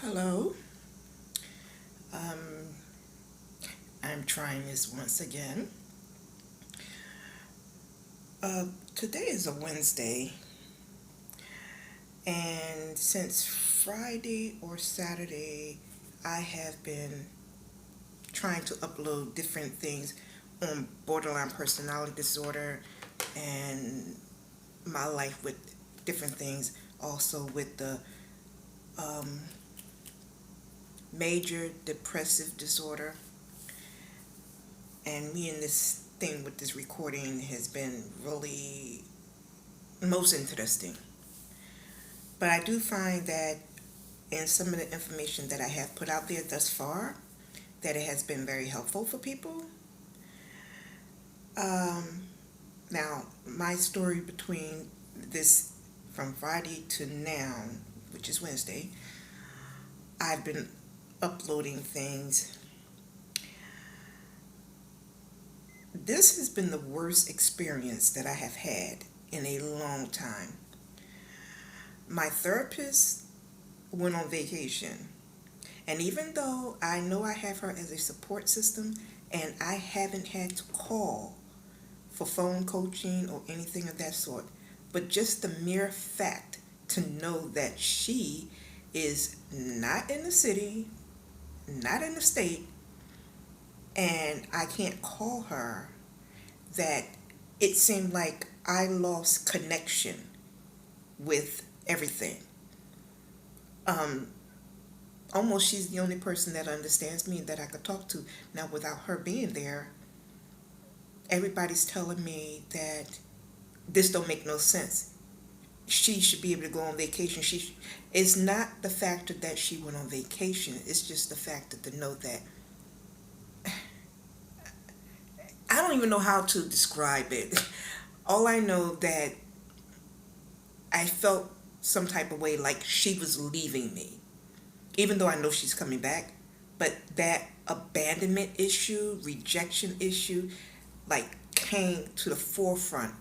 Hello. Um, I'm trying this once again. Uh, Today is a Wednesday, and since Friday or Saturday, I have been trying to upload different things on borderline personality disorder and my life with different things, also with the um, major depressive disorder. And me and this thing with this recording has been really most interesting. But I do find that in some of the information that I have put out there thus far, that it has been very helpful for people. Um, Now, my story between this from Friday to now, which is Wednesday, I've been uploading things. This has been the worst experience that I have had in a long time. My therapist went on vacation. And even though I know I have her as a support system and I haven't had to call for phone coaching or anything of that sort, but just the mere fact to know that she is not in the city, not in the state, and I can't call her, that it seemed like I lost connection with everything. Um, Almost she's the only person that understands me and that I could talk to. Now, without her being there, everybody's telling me that this don't make no sense. She should be able to go on vacation. It's not the factor that she went on vacation. It's just the fact that to know that I don't even know how to describe it. All I know that I felt some type of way like she was leaving me, even though I know she's coming back. But that abandonment issue, rejection issue, like came to the forefront,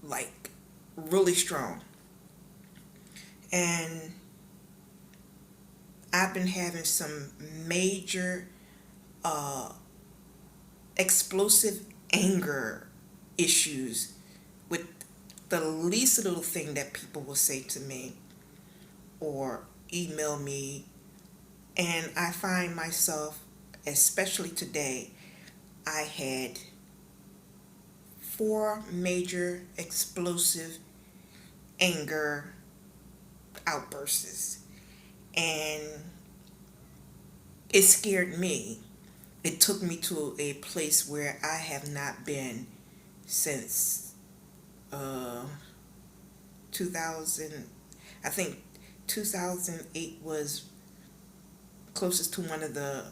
like really strong. And I've been having some major uh, explosive anger issues with the least little thing that people will say to me or email me. And I find myself, especially today, I had four major explosive anger outbursts. And it scared me. It took me to a place where I have not been since uh, 2000. I think 2008 was closest to one of the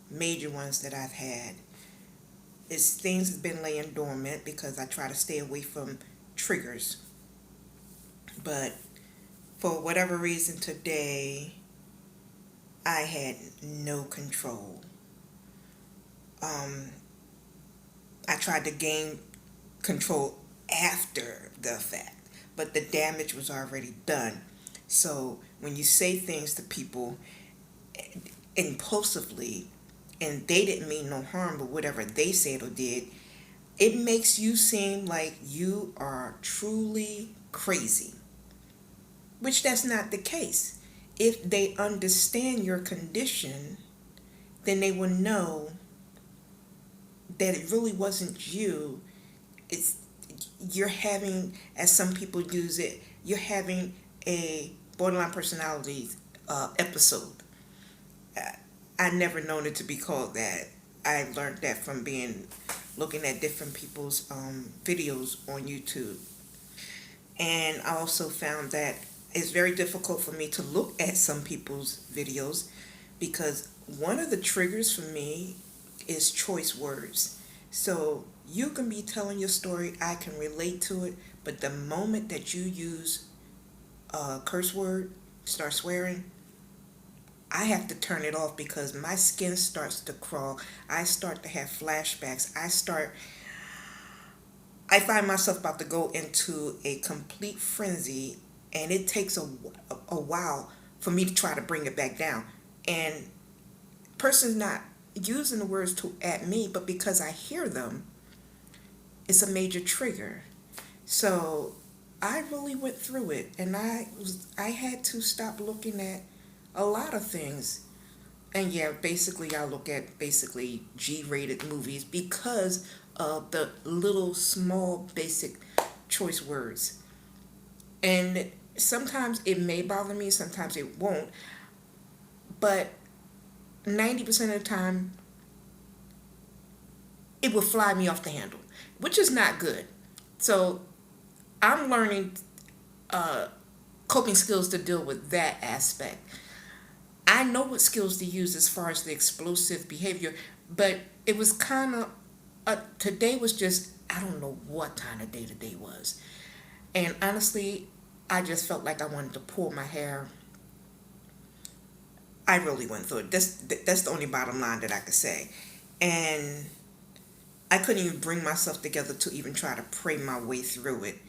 major ones that I've had. It's things have been laying dormant because I try to stay away from triggers. But for whatever reason today, I had no control. Um, I tried to gain control after the fact, but the damage was already done. So when you say things to people impulsively and they didn't mean no harm, but whatever they said or did, it makes you seem like you are truly crazy, which that's not the case. If they understand your condition, then they will know that it really wasn't you. It's you're having, as some people use it, you're having a borderline personality episode. I never known it to be called that. I learned that from being looking at different people's videos on YouTube. And I also found that it's very difficult for me to look at some people's videos because one of the triggers for me is choice words. So you can be telling your story, I can relate to it, but the moment that you use a curse word, start swearing, I have to turn it off because my skin starts to crawl. I start to have flashbacks. I find myself about to go into a complete frenzy, and it takes a while for me to try to bring it back down. And person's not using the words to at me, but because I hear them, it's a major trigger. So I really went through it, and I had to stop looking at a lot of things. And yeah, basically I look at basically G-rated movies because of the little small basic choice words. And sometimes it may bother me, sometimes it won't, but 90% of the time it will fly me off the handle, which is not good. So I'm learning coping skills to deal with that aspect. I know what skills to use as far as the explosive behavior, but it was kind of today was just, I don't know what kind of day today was, and honestly, I just felt like I wanted to pull my hair. I really went through it. That's the only bottom line that I could say, and I couldn't even bring myself together to even try to pray my way through it.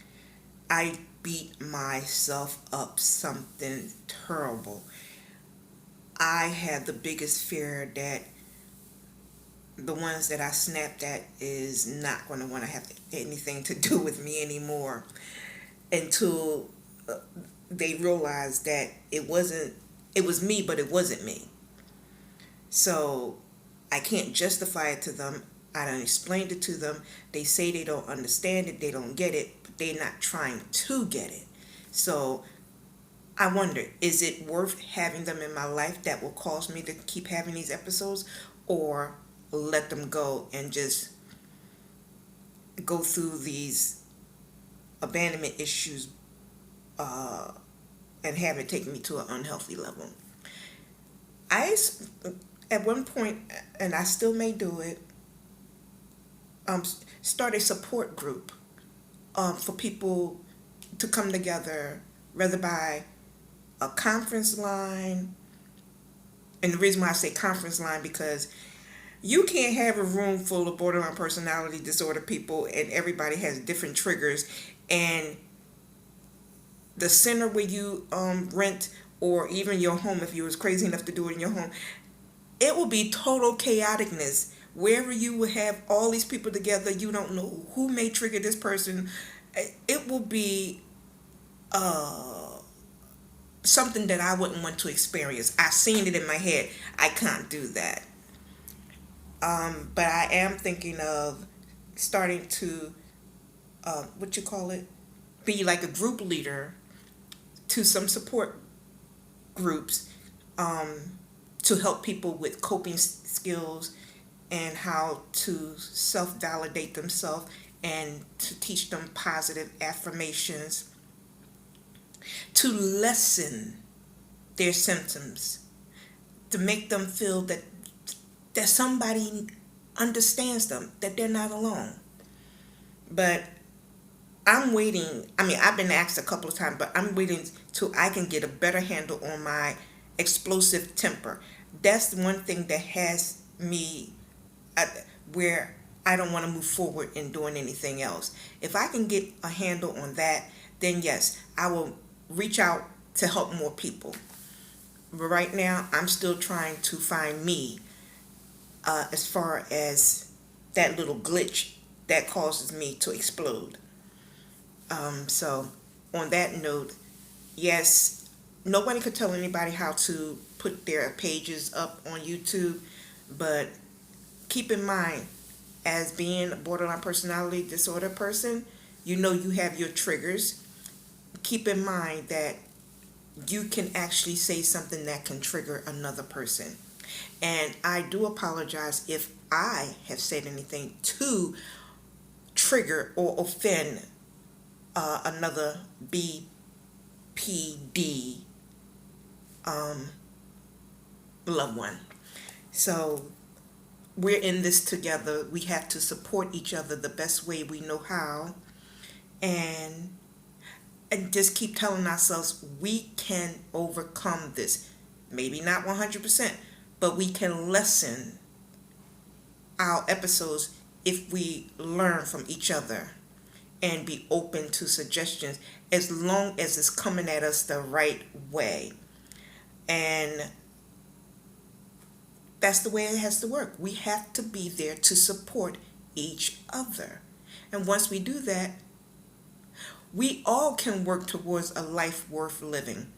I beat myself up something terrible. I had the biggest fear that the ones that I snapped at is not going to want to have anything to do with me anymore until they realized that it was me, but it wasn't me. So I can't justify it to them. I done explained it to them. They say they don't understand it, they don't get it, but they're not trying to get it. So I wonder, is it worth having them in my life that will cause me to keep having these episodes, or let them go and just go through these abandonment issues and have it take me to an unhealthy level? I, at one point, and I still may do it, start a support group for people to come together, whether by a conference line. And the reason why I say conference line, because you can't have a room full of borderline personality disorder people and everybody has different triggers, and the center where you rent, or even your home, if you was crazy enough to do it in your home, it will be total chaoticness. Wherever you will have all these people together, you don't know who may trigger this person. It will be something that I wouldn't want to experience. I've seen it in my head. I can't do that. But I am thinking of starting to, what you call it, be like a group leader to some support groups, to help people with coping skills and how to self-validate themselves, and to teach them positive affirmations, to lessen their symptoms, to make them feel that somebody understands them, that they're not alone. But I'm waiting. I mean, I've been asked a couple of times, but I'm waiting till I can get a better handle on my explosive temper. That's the one thing that has me where I don't want to move forward in doing anything else. If I can get a handle on that, then yes, I will reach out to help more people. But right now, I'm still trying to find me, as far as that little glitch that causes me to explode. So, on that note, yes, nobody could tell anybody how to put their pages up on YouTube, but keep in mind, as being a borderline personality disorder person, you know you have your triggers. Keep in mind that you can actually say something that can trigger another person. And I do apologize if I have said anything to trigger or offend another BPD loved one. So we're in this together. We have to support each other the best way we know how, and just keep telling ourselves we can overcome this. Maybe not 100%, but we can lessen our episodes if we learn from each other and be open to suggestions, as long as it's coming at us the right way. And that's the way it has to work. We have to be there to support each other. And once we do that, we all can work towards a life worth living.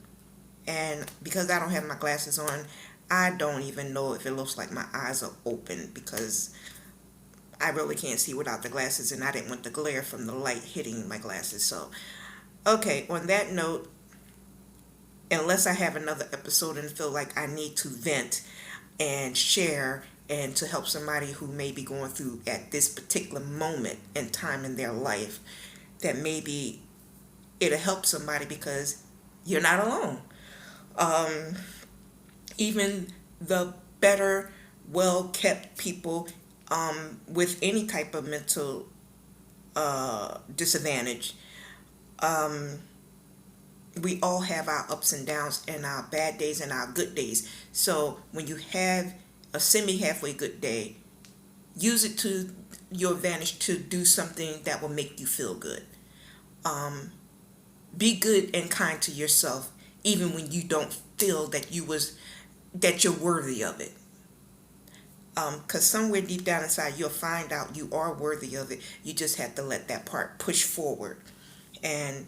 And because I don't have my glasses on, I don't even know if it looks like my eyes are open, because I really can't see without the glasses, and I didn't want the glare from the light hitting my glasses. So, okay, on that note, unless I have another episode and feel like I need to vent and share and to help somebody who may be going through at this particular moment in time in their life, that maybe it'll help somebody, because you're not alone. Um, Even the better, well kept people with any type of mental disadvantage, um, we all have our ups and downs and our bad days and our good days. So when you have a semi halfway good day, use it to your advantage to do something that will make you feel good. Um, be good and kind to yourself, even when you don't feel that you're worthy of it. Because somewhere deep down inside, you'll find out you are worthy of it. You just have to let that part push forward. And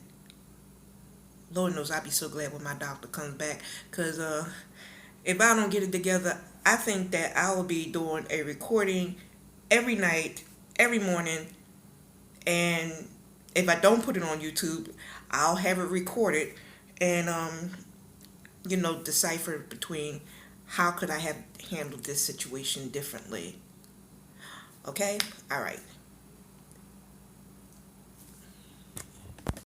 Lord knows I'll be so glad when my doctor comes back. Because if I don't get it together, I think that I will be doing a recording every night, every morning. And if I don't put it on YouTube, I'll have it recorded and, decipher between how could I have handled this situation differently. Okay? All right.